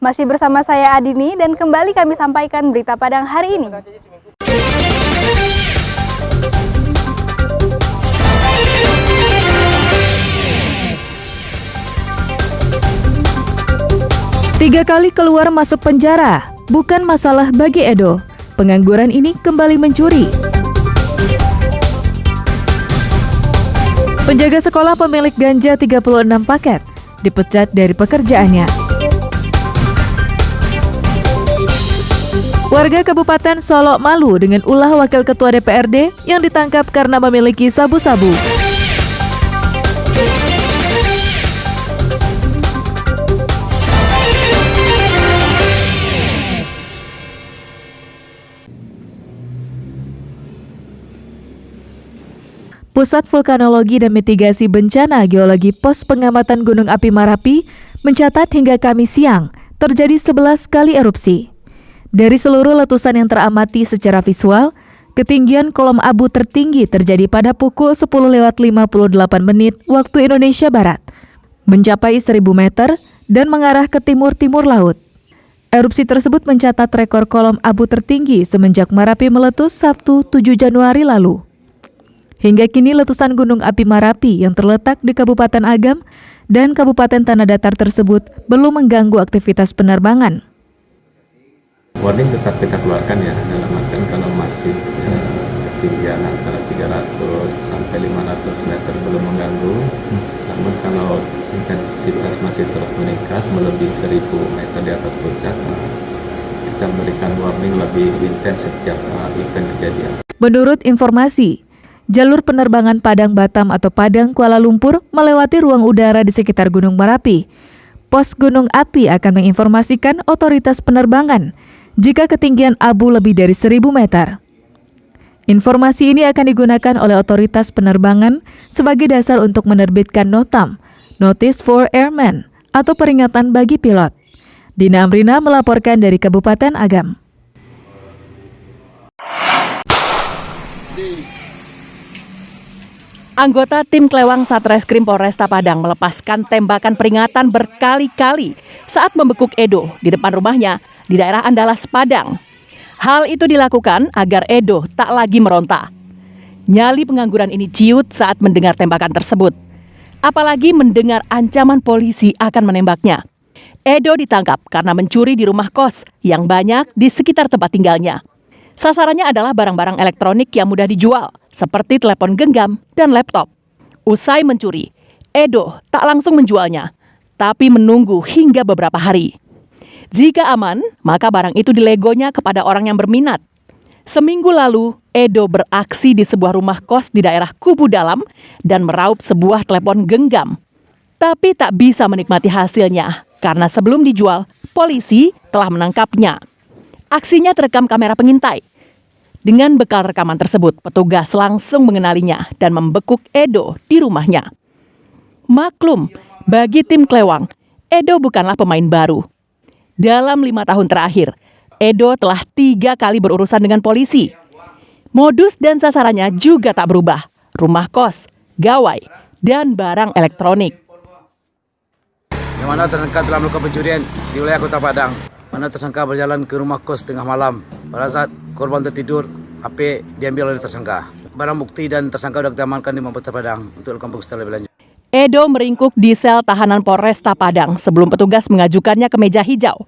Masih bersama saya Adini dan kembali kami sampaikan berita Padang hari ini. Tiga kali keluar masuk penjara, bukan masalah bagi Edo. Pengangguran ini kembali mencuri. Penjaga sekolah pemilik ganja 36 paket dipecat dari pekerjaannya. Warga Kabupaten Solok malu dengan ulah Wakil Ketua DPRD yang ditangkap karena memiliki sabu-sabu. Pusat Vulkanologi dan Mitigasi Bencana Geologi Pos Pengamatan Gunung Api Marapi mencatat hingga Kamis siang terjadi 11 kali erupsi. Dari seluruh letusan yang teramati secara visual, ketinggian kolom abu tertinggi terjadi pada pukul 10.58 waktu Indonesia Barat, mencapai 1.000 meter dan mengarah ke timur-timur laut. Erupsi tersebut mencatat rekor kolom abu tertinggi semenjak Marapi meletus Sabtu 7 Januari lalu. Hingga kini letusan Gunung Api Marapi yang terletak di Kabupaten Agam dan Kabupaten Tanah Datar tersebut belum mengganggu aktivitas penerbangan. Warning tetap kita keluarkan ya, dalam artian kalau masih ketinggian antara 300 sampai 500 meter belum mengganggu. Namun kalau intensitas masih terus meningkat melebihi 1.000 meter di atas puncak, kita memberikan warning lebih intens setiap event kejadian. Menurut informasi, jalur penerbangan Padang Batam atau Padang Kuala Lumpur melewati ruang udara di sekitar Gunung Merapi. Pos Gunung Api akan menginformasikan otoritas penerbangan jika ketinggian abu lebih dari 1.000 meter. Informasi ini akan digunakan oleh otoritas penerbangan sebagai dasar untuk menerbitkan NOTAM, Notice for Airmen, atau peringatan bagi pilot. Dina Amrina melaporkan dari Kabupaten Agam. Anggota tim Klewang Satreskrim Polresta Padang melepaskan tembakan peringatan berkali-kali saat membekuk Edo di depan rumahnya di daerah Andalas, Padang. Hal itu dilakukan agar Edo tak lagi meronta. Nyali pengangguran ini ciut saat mendengar tembakan tersebut. Apalagi mendengar ancaman polisi akan menembaknya. Edo ditangkap karena mencuri di rumah kos yang banyak di sekitar tempat tinggalnya. Sasarannya adalah barang-barang elektronik yang mudah dijual, seperti telepon genggam dan laptop. Usai mencuri, Edo tak langsung menjualnya, tapi menunggu hingga beberapa hari. Jika aman, maka barang itu dilegonya kepada orang yang berminat. Seminggu lalu, Edo beraksi di sebuah rumah kos di daerah Kubu Dalam dan meraup sebuah telepon genggam. Tapi tak bisa menikmati hasilnya, karena sebelum dijual, polisi telah menangkapnya. Aksinya terekam kamera pengintai. Dengan bekal rekaman tersebut, petugas langsung mengenalinya dan membekuk Edo di rumahnya. Maklum, bagi tim Klewang, Edo bukanlah pemain baru. Dalam 5 tahun terakhir, Edo telah 3 kali berurusan dengan polisi. Modus dan sasarannya juga tak berubah, rumah kos, gawai, dan barang elektronik. Yang mana tersangka telah melakukan pencurian di wilayah Kota Padang. Mana tersangka berjalan ke rumah kos tengah malam. Pada saat korban tertidur, HP diambil oleh tersangka. Barang bukti dan tersangka sudah kita amankan di Mapolres Padang untuk dilakukan pemeriksaan lebih lanjut. Edo meringkuk di sel tahanan Polresta Padang sebelum petugas mengajukannya ke meja hijau.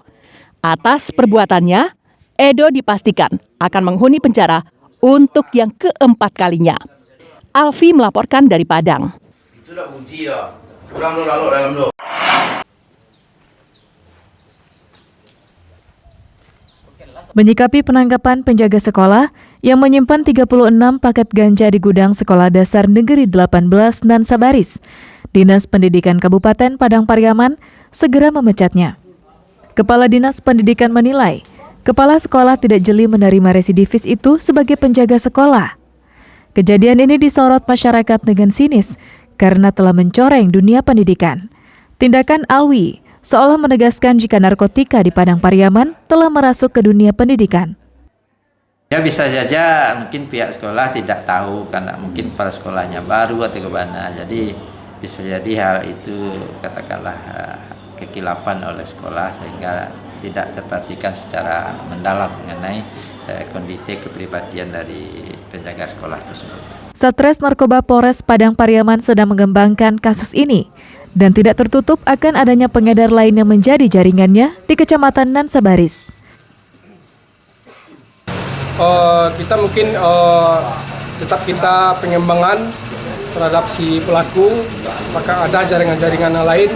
Atas perbuatannya, Edo dipastikan akan menghuni penjara untuk yang keempat kalinya. Alfi melaporkan dari Padang. Itu dah kunci dah. Kurang lu lalu dalam lu. Menyikapi penangkapan penjaga sekolah yang menyimpan 36 paket ganja di gudang Sekolah Dasar Negeri 18 dan Sabaris, Dinas Pendidikan Kabupaten Padang Pariaman segera memecatnya. Kepala Dinas Pendidikan menilai, kepala sekolah tidak jeli menerima residivis itu sebagai penjaga sekolah. Kejadian ini disorot masyarakat dengan sinis karena telah mencoreng dunia pendidikan. Tindakan Alwi seolah menegaskan jika narkotika di Padang Pariaman telah merasuk ke dunia pendidikan. Ya bisa saja mungkin pihak sekolah tidak tahu karena mungkin kepala sekolahnya baru atau kemana. Jadi bisa jadi hal itu katakanlah kekilafan oleh sekolah sehingga tidak terperhatikan secara mendalam mengenai kondisi kepribadian dari penjaga sekolah tersebut. Satres Narkoba Polres Padang Pariaman sedang mengembangkan kasus ini dan tidak tertutup akan adanya pengedar lain yang menjadi jaringannya di Kecamatan Nansabaris. Kita mungkin tetap kita pengembangan terhadap si pelaku, maka ada jaringan-jaringan lain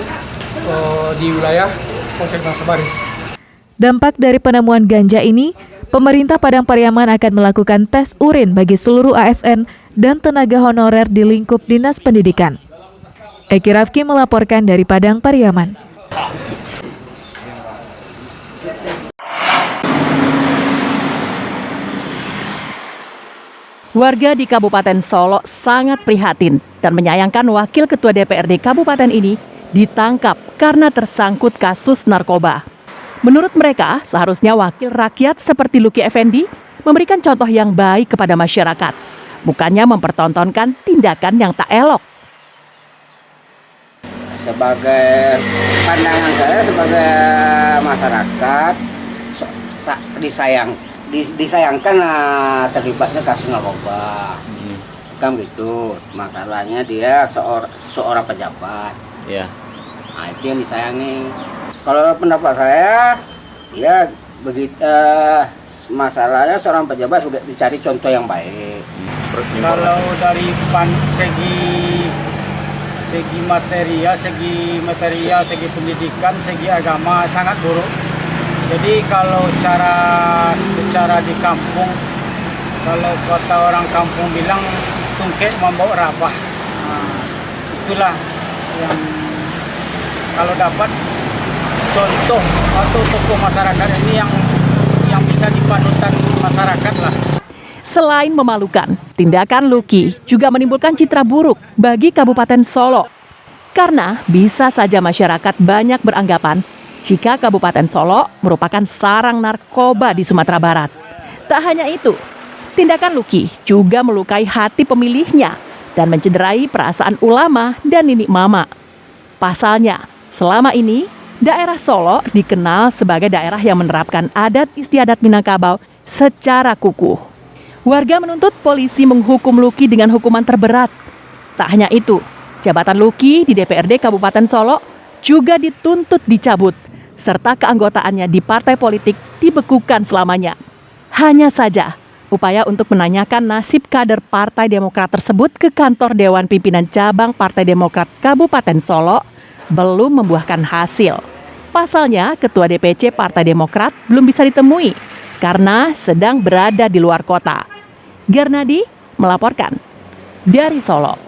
di wilayah Polsek Nansabaris. Dampak dari penemuan ganja ini, pemerintah Padang Pariaman akan melakukan tes urin bagi seluruh ASN dan tenaga honorer di lingkup Dinas Pendidikan. Eki Rafki melaporkan dari Padang Pariaman. Warga di Kabupaten Solo sangat prihatin dan menyayangkan wakil ketua DPRD Kabupaten ini ditangkap karena tersangkut kasus narkoba. Menurut mereka, seharusnya wakil rakyat seperti Luki Effendi memberikan contoh yang baik kepada masyarakat, bukannya mempertontonkan tindakan yang tak elok. Sebagai pandangan saya sebagai masyarakat disayangkan terlibatnya kasus narkoba. Kan gitu. Masalahnya dia seorang pejabat. Ya. Nah, itu yang disayangi. Kalau pendapat saya, ya begitu. Masalahnya seorang pejabat juga dicari contoh yang baik. Kalau dari segi material, segi pendidikan, segi agama sangat buruk. Jadi kalau secara di kampung, kalau kata orang kampung bilang tungkek membawa rabah. Nah, itulah yang kalau dapat contoh atau tokoh masyarakat ini yang bisa dipanutan masyarakat lah. Selain memalukan, tindakan Luki juga menimbulkan citra buruk bagi Kabupaten Solo. Karena bisa saja masyarakat banyak beranggapan jika Kabupaten Solo merupakan sarang narkoba di Sumatera Barat. Tak hanya itu, tindakan Luki juga melukai hati pemilihnya dan mencederai perasaan ulama dan ninik mama. Pasalnya, selama ini daerah Solo dikenal sebagai daerah yang menerapkan adat istiadat Minangkabau secara kukuh. Warga menuntut polisi menghukum Luki dengan hukuman terberat. Tak hanya itu, jabatan Luki di DPRD Kabupaten Solo juga dituntut dicabut, serta keanggotaannya di partai politik dibekukan selamanya. Hanya saja, upaya untuk menanyakan nasib kader Partai Demokrat tersebut ke kantor Dewan Pimpinan Cabang Partai Demokrat Kabupaten Solo belum membuahkan hasil. Pasalnya, Ketua DPC Partai Demokrat belum bisa ditemui karena sedang berada di luar kota. Garnadi melaporkan dari Solo.